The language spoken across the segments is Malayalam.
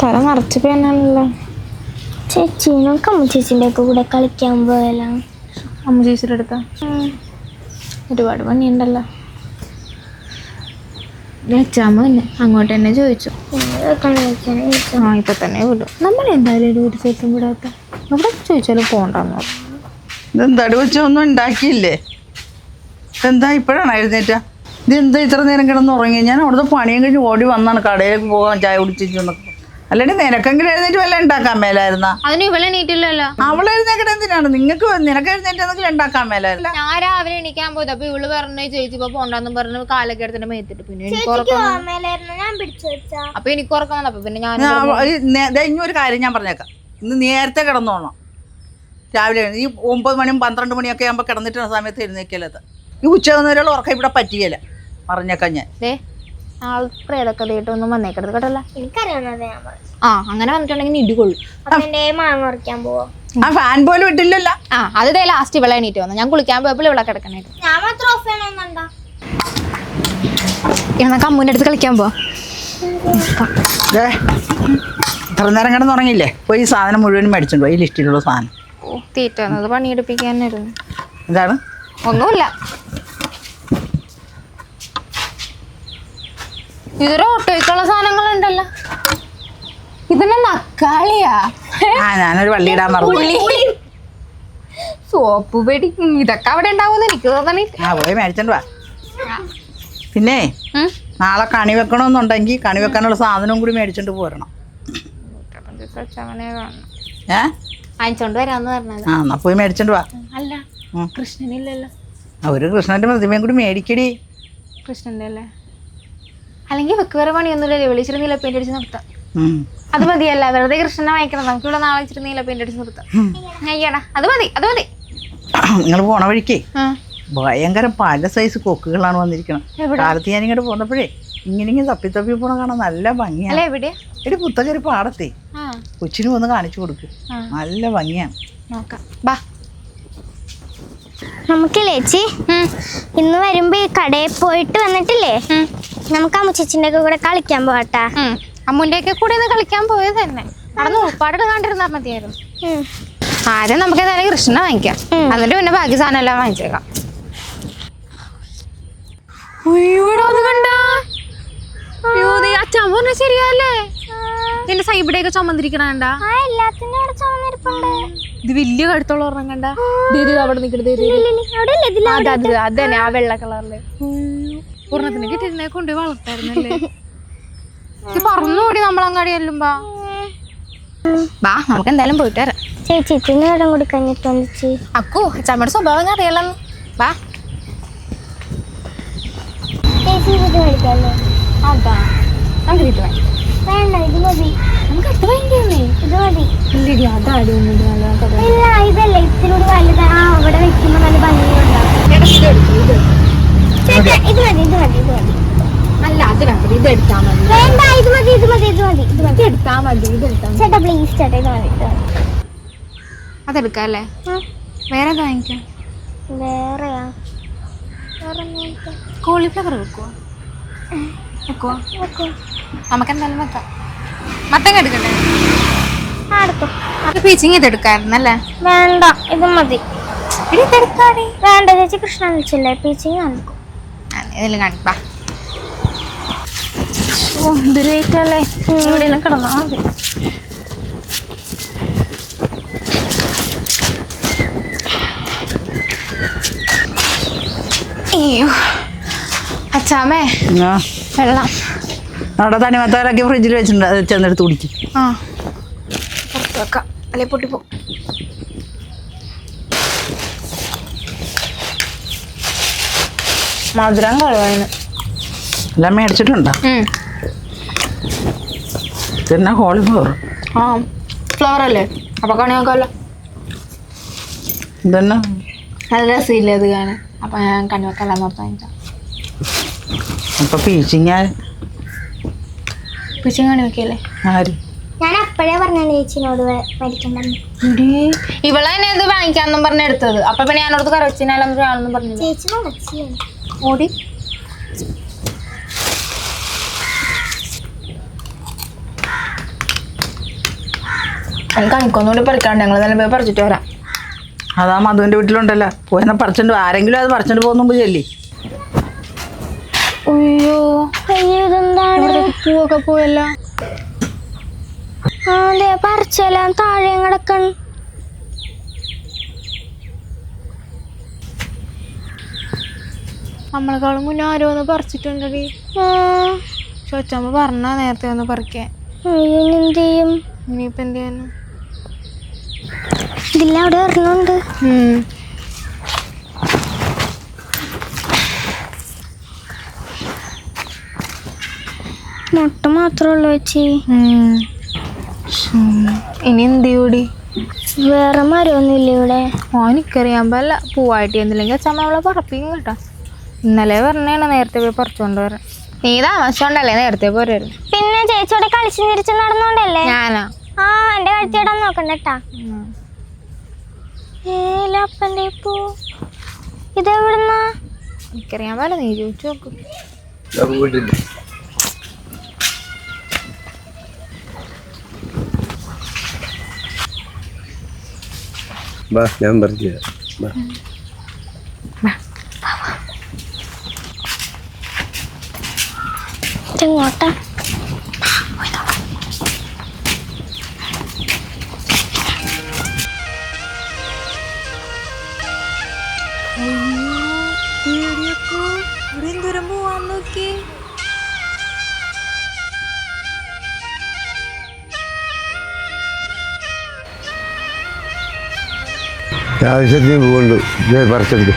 തല നിറച്ച് പേനാണല്ലോ. ചേച്ചി നമുക്ക് അമ്മ ചേച്ചിൻ്റെ ഒക്കെ കൂടെ കളിക്കാൻ പോയാലോ? അമ്മ ചേച്ചിയുടെ അടുത്ത ഒരുപാട് പണിയുണ്ടല്ലോ. അച്ഛാമ്മ തന്നെ അങ്ങോട്ട് തന്നെ ചോദിച്ചു. ഇപ്പൊ തന്നെ വിടും. നമ്മളെന്തായാലും ഒരു ദിവസം വിടാത്ത അവിടെ ചോദിച്ചാലും പോണ്ടെന്ന് പറഞ്ഞു. ഇതെന്താടി വെച്ചൊന്നും ഉണ്ടാക്കിയില്ലേ? എന്താ ഇപ്പോഴാണ് എഴുന്നേറ്റ? ഇതെന്താ ഇത്ര നേരം കിടന്ന് ഉറങ്ങി? ഞാൻ അവിടുത്തെ പണിയും കഴിഞ്ഞ് ഓടി വന്നാണ് കടയിലേക്ക് പോകാൻ ചായ കുടിച്ചിരുന്നൊക്കെ. അല്ലെങ്കിൽ നിനക്കെങ്കിലും എഴുന്നേറ്റ് വല്ല ഉണ്ടാക്കാൻ മേലായിരുന്ന? അതിന് ഇവളെ എണീറ്റില്ലല്ലോ. അവളെ എഴുന്നേക്കട്ടെ എന്തിനാണ്? നിനക്ക് എഴുന്നേറ്റെന്തെങ്കിലും ഉണ്ടാക്കാൻ മേലായിരുന്ന? ഞാൻ രാവിലെ എണീക്കാൻ പോയത്. അപ്പൊ ഇവള് പറഞ്ഞു ചേച്ചി ഇപ്പൊ പോണ്ടെന്നും പറഞ്ഞു കാലൊക്കെ എടുത്തിട്ട് മേത്തിട്ട്. പിന്നെ അപ്പൊ എനിക്ക് ഉറക്കം വന്നു. അപ്പൊ പിന്നെ ഞാൻ ഇനിയൊരു കാര്യം ഞാൻ പറഞ്ഞേക്കാം. ഇന്ന് നേരത്തെ കിടന്നോണം. രാവിലെ ഈ 9 മണിയും 12 മണിയൊക്കെ ആകുമ്പോൾ കിടന്നിട്ട് സമയത്ത് എഴുന്നേക്കല്ലത്. ഈ ഉച്ചവന്നവരുള്ള ഉറക്കം ഇവിടെ പറ്റിയല്ല. പറഞ്ഞേക്കാം ഞാൻ. പ്രേതൊക്കെ തീട്ടൊന്നും വന്നേക്കരുത് കേട്ടല്ല. എനിക്കറിയാവുന്നതേ അങ്ങനെ വന്നിട്ടുണ്ടെങ്കിൽ ഇടികൊള്ളു. മാങ്ങ ഉറക്കാൻ പോവോ? ആ ഫാൻ പോലും ഇട്ടില്ലല്ലോ. അത് ലാസ്റ്റ് ഇവളെ എണീറ്റ് വന്നു. ഞാൻ കുളിക്കാൻ പോയപ്പോൾ ഇവിടെ കിടക്കണായിട്ട്. ഞാൻ മാത്രം ഓഫ് ചെയ്യണമെന്നുണ്ടോ? നമുക്ക് അമ്മൂൻ്റെ അടുത്ത് കളിക്കാൻ പോവാ. ഇത്ര നേരം കിടന്ന് ഉറങ്ങിയില്ലേ? പോയി ഈ സാധനം മുഴുവനും മേടിച്ചിട്ടുണ്ടോ? ഈ ലിസ്റ്റിലുള്ള സാധനം. തീറ്റ വന്നത് പണിയെടുപ്പിക്കാനായിരുന്നു. എന്താണ്? ഒന്നുമില്ല. ഇതൊരു ഓട്ടോയ്ക്കുള്ള സാധനങ്ങളുണ്ടല്ലോ. ഇതിന്റെ തക്കാളിയാ. ഞാനൊരു വള്ളി ഇടാൻ പറഞ്ഞു. സോപ്പ് പെടി ഇതൊക്കെ അവിടെ ഉണ്ടാവുമെന്ന് എനിക്ക് തോന്നണേ. പോയി മേടിച്ചോണ്ട് വാ. പിന്നെ നാളെ കണി വെക്കണമെന്നുണ്ടെങ്കിൽ കണി വെക്കാനുള്ള സാധനവും കൂടി മേടിച്ചോണ്ട് പോരണം. വാങ്ങിച്ചോണ്ട് വരാന്ന് പറഞ്ഞത്. എന്നാ പോയി മേടിച്ചോണ്ട് വാ. അല്ല കൃഷ്ണനില്ലല്ലോ. ഒരു കൃഷ്ണന്റെ പ്രതിമയും കൂടി മേടിക്കടി. കൃഷ്ണന്റെ അല്ലേ? അല്ലെങ്കിൽ വെക്ക് വേറെ പണിയൊന്നുമില്ലല്ലോ. വിളിച്ചിട്ട് നീല പെയിന്റ് അടിച്ച് നിർത്താം. അത് മതിയല്ല, വെറുതെ കൃഷ്ണനെ വാങ്ങിക്കണം. നമുക്ക് ഇവിടെ നാളെ വെച്ചിട്ട് നീല പെയിന്റ് അടിച്ച് നിർത്താം. അയ്യടാ അത് മതി. നിങ്ങൾ പോണ വഴിക്കേ ഭയങ്കര പല സൈസ് കൊക്കുകളാണ് വന്നിരിക്കുന്നത്. കാലത്ത് ഞാൻ ഇങ്ങോട്ട് പോന്നപ്പോഴേ ഇങ്ങനെ തപ്പി പോണ കാണാൻ നല്ല ഭംഗിയാണ്. എടി പുത്തകരി പാടത്തെ കൊച്ചിനും ഒന്ന് കാണിച്ചു കൊടുക്ക്. നല്ല ഭംഗിയാണ്. നമുക്കില്ലേ ചേച്ചി ഇന്ന് വരുമ്പോ ഈ കടയിൽ പോയിട്ട് വന്നിട്ടില്ലേ നമുക്ക് അമ്മ ചേച്ചിന്റെ ഒക്കെ കൂടെ കളിക്കാൻ പോവാട്ടാ. അമ്മുന്റെ ഒക്കെ കൂടെ കളിക്കാൻ പോയത് തന്നെ. അവിടെ ഉപ്പാട് കണ്ടിരുന്നാ മതിയായിരുന്നു. ആദ്യം നമുക്ക് ഏതായാലും കൃഷ്ണനെ വാങ്ങിക്കാം. എന്നിട്ട് പിന്നെ ബാക്കി സാധനം എല്ലാം വാങ്ങിച്ചേക്കാം. അച്ഛൻ പറഞ്ഞ ശരിയല്ലേ? നിന്റെ സൈബിടെയൊക്കെ ചുമന്നിരിക്കണ ഇത് വലിയ കഴുത്തുള്ള ഒരെണ്ണം കണ്ട. അവിടെ നിൽക്കുന്നത് അതന്നെ ആ വെള്ള കളറില് ഒരെണ്ണത്തിന് കിട്ടിയിരുന്നേ കൊണ്ടുപോയി വളർത്തായിരുന്നല്ലേ. പറഞ്ഞുകൂടി നമ്മളങ്ങാടി ചെല്ലുമ്പോ. ബാ നമുക്ക് എന്തായാലും പോയിട്ട് വരാം. ചേച്ചി പിന്നെ ഇടം കൊടുക്കഞ്ഞിട്ട് അക്കു അച്ഛമ്മയുടെ സ്വഭാവം അറിയാലോ. ബാ അതാ നമുക്ക് ഇത് വേണ്ട ഇത് മതി. നമുക്ക് അത് വാങ്ങിക്കുന്നേ. ഇത് മതി. ഇല്ല ഇതല്ലേ ഇത്തിരി വലുതാ. അവിടെ വെക്കുമ്പോ നല്ല ഭംഗിയുണ്ടാവും. ഇത് മതി ഇത് മതി ഇത് മതി. അല്ല അത് വേണ്ട, ഇത് എടുത്താൽ മതി. വേണ്ട ഇത് മതി ഇത് മതി ഇത് മതി ഇത് മതി. എടുത്താൽ മതി. ചേട്ടാ പ്ലീസ് ചേട്ടാ ഇത് മതി ഇത് മതി. അതെടുക്കാം അല്ലേ? വേറെ എന്താ വാങ്ങിക്കാം? വേറെയാ കോളിഫ്ലവർ വെക്കുവോ? നമുക്ക് എന്തായാലും വെക്കാം. മത്തങ്ങ എടുക്കട്ടെ? പീച്ചിങ് ഇതെടുക്കായിരുന്നല്ലേ? വേണ്ട ഇത് മതി. വേണ്ട ചേച്ചി കൃഷ്ണൻ വിളിച്ചില്ലേ പീച്ചിങ് കാണിക്കും. ഇതിൽ കാണിപ്പാ. ദൂരേക്കല്ലേ ഇവിടെ കിടന്നാ മതി. അയ്യോ അച്ഛാമേ വെള്ളം അവിടെ തണിമത്താരൊക്കെ ഫ്രിഡ്ജിൽ വെച്ചിട്ടുണ്ട്. അത് ചെന്നെടുത്ത് കുടിക്കും. പുറത്ത് വെക്കാം അല്ലെ പൊട്ടിപ്പോ. മധുരം കളവാണ്. എല്ലാം മേടിച്ചിട്ടുണ്ടോ? പിന്നെ കോളിഫ്ലവർ ഫ്ലവർ അല്ലേ? അപ്പൊ കണി നോക്കാമല്ലോ. ഇതന്നെ നല്ല രസമില്ലേ അത് കാണാൻ? അപ്പൊ ഞാൻ കണി വെക്കാമെന്ന് ഓർത്ത് വാങ്ങിച്ചാ. അപ്പൊ പീച്ചിങ് കണി വെക്കല്ലേ? ആര്? ഞാൻ അപ്പഴേ പറഞ്ഞ ചേച്ചിനോട് മേടിക്കണ്ടെന്ന്. ഇവളെ തന്നെ ഇത് വാങ്ങിക്കാന്നും പറഞ്ഞ എടുത്തത്. അപ്പൊ പിന്നെ ഞാനോടത്ത് കറച്ചിനാലെന്നും പറഞ്ഞു. ചേച്ചി ഓടി എനിക്ക് എനിക്കൊന്നുകൂടി പറിക്കാണ്ട് ഞങ്ങൾ നല്ല പോയി പറിച്ചിട്ട് വരാം. അതാ മധുവിൻ്റെ വീട്ടിലുണ്ടല്ലോ, പോയെന്നാ പറിച്ചോണ്ട് ആരെങ്കിലും അത് പറിച്ചോണ്ട് പോകുന്നു ചെല്ലി. അയ്യോ ഇതെന്താണ്? പൂവൊക്കെ പോയല്ലോ. അതെ, പറിച്ചെല്ലാം താഴെ കിടക്കണം. നമ്മളെക്കാളും മുന്നേ ആരോ ഒന്ന് പറിച്ചിട്ടുണ്ടടി. ചോച്ചമ്മ പറഞ്ഞാ നേരത്തെ ഒന്ന് പറിക്കാൻ. അയ്യോ, എന്ത് ചെയ്യും? ഇനിയിപ്പോ എന്ത് ചെയ്യാനും? ഇതില്ല, അവിടെ ഒരെണ്ണമുണ്ട്. മുട്ട മാത്രമേ ഉള്ളൂ ചേച്ചി. ഇനി എന്ത് കൂടി? വേറെ മരമൊന്നുമില്ല ഇവിടെ. എനിക്കറിയാൻ പാടില്ല. പൂവായിട്ട് എന്നില്ലെങ്കിൽ അച്ഛമ്മ അവളെ പറപ്പിക്കും കേട്ടോ. ഇന്നലെ പറഞ്ഞാണ് നേരത്തെ പോയി പറിച്ചോണ്ട് വരാൻ. നീ താമസിച്ചോണ്ടല്ലേ നേരത്തെ പോരായിരുന്നു. പിന്നെ ചേച്ചിയോടെ കളിച്ച് തിരിച്ച് നടന്നോണ്ടല്ലേ. ഞാനാ? ആ, എന്റെ കളിച്ചിടാൻ നോക്കണ്ടട്ടാ. അപ്പന്റെ പൂ ഇതെവിടുന്നാ? എനിക്കറിയാൻ പാടില്ല, നീ ചോദിച്ചു നോക്കും. ഞാൻ പറഞ്ഞു എങ്ങോട്ടാ? എന്തോരം പോവാൻ നോക്കി. ആവശ്യത്തിന് പോകുന്നുണ്ട്, പറിച്ചെടുത്ത്.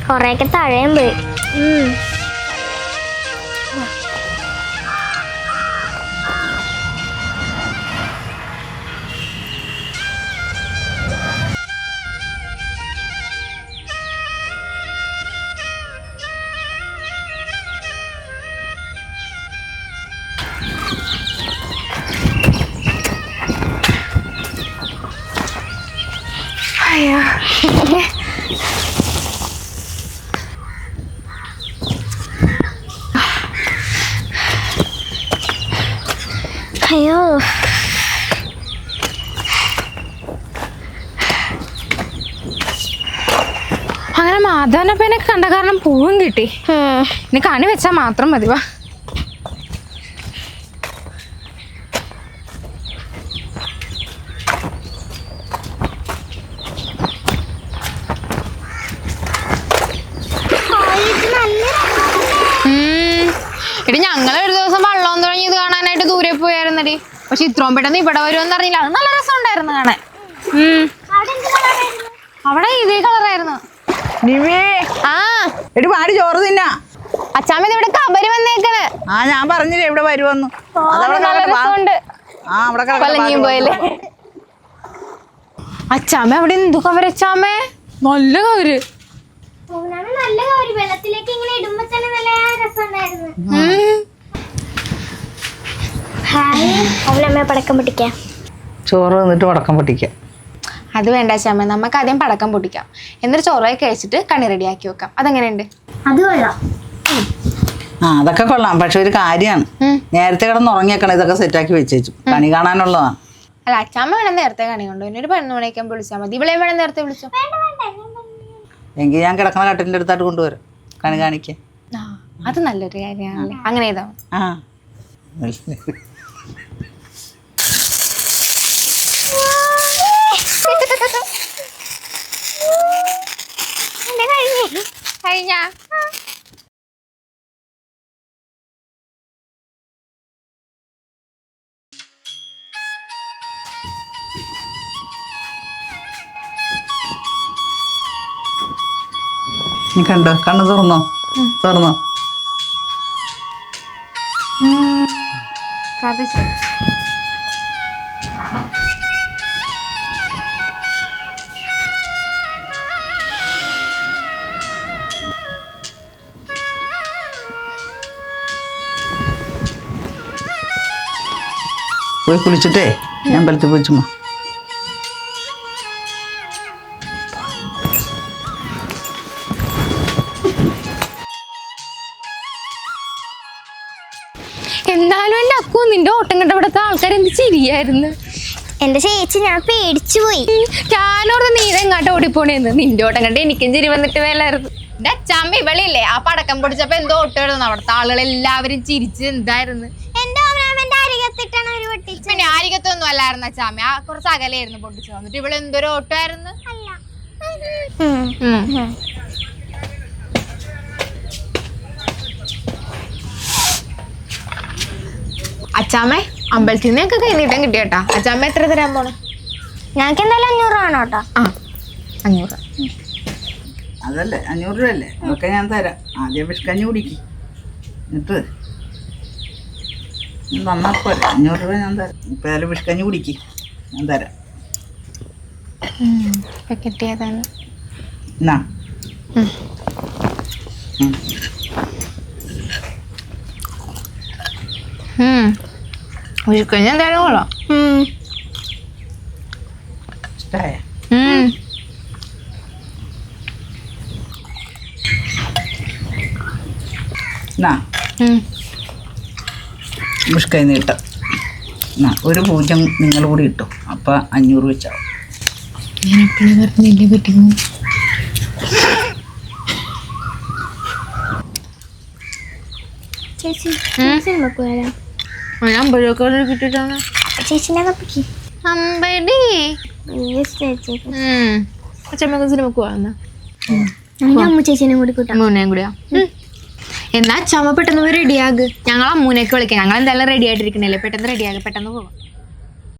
കൊറേയൊക്കെ താഴെയും പോയി. അയ്യോ, അയ്യോ, അങ്ങനെ മാധവനപ്പനെ കണ്ട കാരണം പൂവും കിട്ടി. ഇനി കണി വെച്ചാൽ മാത്രം മതി. വാ. എടി, ഞങ്ങള് ഒരു ദിവസം വള്ളം തുടങ്ങിയത് കാണാനായിട്ട് ദൂരെ പോയായിരുന്നടി. പക്ഷെ ഇത്രയും പെട്ടെന്ന് ഇവിടെ വരുമെന്ന് അറിയില്ല. അത് നല്ല രസം ഉണ്ടായിരുന്നു കാണാൻ. അവിടെ ഇതേ കളറായിരുന്നു. ആ എടി, പാടി ചോറ് തിന്നാ. അച്ചാമ്മ ഇവിടെ കബരി വന്നേക്കണ്. ആ, ഞാൻ പറഞ്ഞില്ലേ ഇവിടെ വരുമെന്ന്. നല്ല രസമുണ്ട്. പോയല്ലേ അച്ചാമ്മ? അവിടെ എന്തു കവരച്ചാമ്മേ? നല്ല കവര്. നല്ല ഒരു വെള്ളത്തിലേക്ക് ഇങ്ങനെ ഇടുമ്പോ തന്നെ നല്ല രസമുണ്ടായിരുന്നു. അവളമ്മ പടക്കം പൊട്ടിക്കാം. ചോറ് തിന്നിട്ട് പടക്കം പൊട്ടിക്കാം. അത് വേണ്ട അച്ചാമ്മ, നമുക്ക് ആദ്യം പടക്കം പൊട്ടിക്കാം. എന്നിട്ട് ചോറൊക്കെ കഴിച്ചിട്ട് കണി റെഡിയാക്കി വെക്കാം. അതെങ്ങനെയുണ്ട്? അത് കൊള്ളാം. ആ, അതൊക്കെ കൊള്ളാം. പക്ഷെ ഒരു കാര്യമാണ്, നേരത്തെ കിടന്ന് ഉറങ്ങിയേക്കണം. ഇതൊക്കെ സെറ്റാക്കി വെച്ചേച്ചു കണി കാണാനുള്ളതാണ്. അല്ല, അച്ചാമ്മ വേണം നേരത്തെ കണി കൊണ്ടു. ഒരു 11 മണിയൊക്കെ വിളിച്ചാൽ മതി. ഇവിടെ വേണം നേരത്തെ വിളിച്ചോ. എങ്കിൽ ഞാൻ കിടക്കണ കട്ടിലിൻ്റെ അടുത്തായിട്ട് കൊണ്ടുവരാം കണി കാണിക്കാൻ. അത് നല്ലൊരു കാര്യമാണല്ലേ. അങ്ങനെ ചെയ്താ മതി. ആ, കഴിഞ്ഞാ നീ കണ്ടോ? കണ്ണ് തുറന്നോ? തുറന്നോ? സാധിച്ചു. പോയി കുളിച്ചിട്ടേ ഞാൻ അമ്പലത്തിൽ പോയി ചുമ്മാ. എന്നാലും എന്റെ അക്കു നിന്റെ ഓട്ടം കണ്ട ഇവിടുത്തെ ആൾക്കാർ എന്ത് ചിരിയായിരുന്നു. എന്റെ ചേച്ചി ഞാൻ പേടിച്ചു പോയി. ഞാനോർത്ത് നീ ഇതെങ്ങാട്ട് ഓടിപ്പോണേന്ന്. നിന്റെ ഓട്ടം കണ്ട് എനിക്കും ചിരി വന്നിട്ട് വേലായിരുന്നു. എന്റെ അച്ചാമ്മ ഇവളില്ലേ ആ പടക്കം പൊടിച്ചപ്പോ എന്തോ ഓട്ടം എഴുതുന്നു. അവിടുത്തെ ആളുകൾ എല്ലാവരും ചിരിച്ച് എന്തായിരുന്നു. എന്റെ ഓമനാമന്റെ അരികത്തിട്ടാണ് ഒരു പൊട്ടിച്ചു. പിന്നെ ആരികത്തൊന്നും അല്ലായിരുന്നു അച്ചാമ്മ, ആ കുറച്ച് അകലെയായിരുന്നു പൊട്ടിച്ചു. വന്നിട്ട് ഇവിടെ എന്തൊരു ഓട്ടമായിരുന്നു. അച്ചാമ്മേ അമ്പലത്തിൽ നിന്നൊക്കെ കൈനീട്ടം കിട്ടിയേട്ടാ. അച്ചാമ്മ എത്ര തരാൻ പോണേ? ഞങ്ങൾക്ക് എന്തായാലും 500 വേണം കേട്ടോ. ആ 500. അതല്ലേ 500 രൂപയല്ലേ, അതൊക്കെ ഞാൻ തരാം. ആദ്യം വിഷ്കഞ്ഞി കുടിക്ക്, എന്നിട്ട് നന്നാക്കുമല്ലോ. 500 രൂപ ഞാൻ തരാം. ഇപ്പം ഏതായാലും വിഷ്കഞ്ഞി കുടിക്ക്, ഞാൻ തരാം. കിട്ടിയതാണ്. എന്നാ വിഷുക്കഞ്ഞി എന്തായാലും കൊള്ളാം. ഇഷ്ടമായ എന്നാ വിഷ്കൈ നീട്ടം. എന്നാ ഒരു 0 നിങ്ങൾ കൂടി ഇട്ടു, അപ്പം 500 വെച്ചാവും. ഞാൻ എപ്പോഴും പറഞ്ഞില്ലേ പറ്റുന്നു. ചേച്ചി സിനിമക്ക് പോയാലോ? 50 രൂപ കിട്ടിയിട്ടാണ്. ചേച്ചിനെ കപ്പിക്ക്. 50. പ്ലീസ് ചേച്ചി. അച്ഛമ്മക്ക് സിനിമക്ക് പോവാന്നാ. അമ്മ ചേച്ചിനെ കൂടി കൂട്ടാം. അമ്മൂനെയും കൂടിയാ. എന്നാ അച്ഛമ്മ പെട്ടെന്ന് പോയി റെഡിയാക്. ഞങ്ങൾ അമ്മൂനെയൊക്കെ വിളിക്കാം. ഞങ്ങൾ എന്തായാലും റെഡി ആയിട്ടിരിക്കണല്ലേ, പെട്ടെന്ന് റെഡിയാക്, പെട്ടെന്ന് പോവാം.